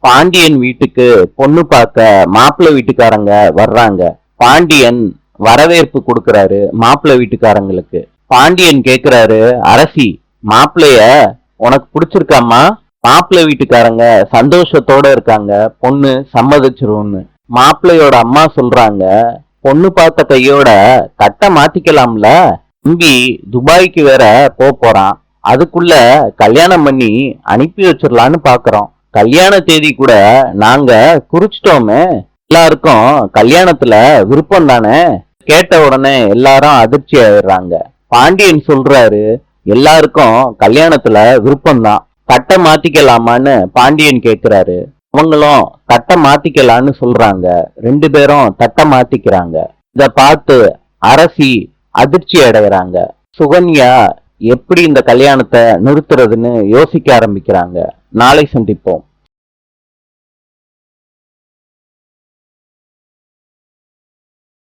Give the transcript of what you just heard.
பாண்டியன் வீட்டுக்கு பொண்ணு பார்க்க மாப்பிள்ளை வீட்டுக்காரங்க வர்றாங்க. பாண்டியன் வரவேற்பு கொடுக்கறாரு மாப்பிள்ளை வீட்டுக்காரங்களுக்கு. பாண்டியன் கேக்குறாரு, அரசி மாப்பிள்ளைய உனக்கு பிடிச்சிருக்காமா? மாப்பிள்ளை வீட்டுக்காரங்க சந்தோஷத்தோட இருக்காங்க, பொண்ணு சம்மதிச்சிரும்னு. மாப்பிள்ளையோட அம்மா சொல்றாங்க, பொண்ணு பார்த்த கையோட கட்டை மாத்திக்கலாம்ல, தம்பி துபாய்க்கு வேற போறான், அதுக்குள்ள கல்யாணம் பண்ணி அனுப்பி வச்சிடலான்னு பாக்குறோம். கல்யாண தேதி கூட நாங்க குறிச்சிட்டோமே, எல்லாருக்கும் கல்யாணத்துல விருப்பம் தானே? கேட்ட உடனே எல்லாரும் அதிர்ச்சி ஆயிடுறாங்க. பாண்டியன் சொல்றாரு, எல்லாருக்கும் கல்யாணத்துல விருப்பம்தான், கட்டை மாத்திக்கலாமான்னு பாண்டியன் கேக்குறாரு. அவங்களும் தட்டை மாத்திக்கலான்னு சொல்றாங்க. 2 பேரும் தட்டை மாத்திக்கிறாங்க. இத பார்த்து அரசி அதிர்ச்சி அடைகிறாங்க. சுகன்யா எப்படி இந்த கல்யாணத்தை நிறுத்துறதுன்னு யோசிக்க ஆரம்பிக்கிறாங்க. நாளை சந்திப்போம்.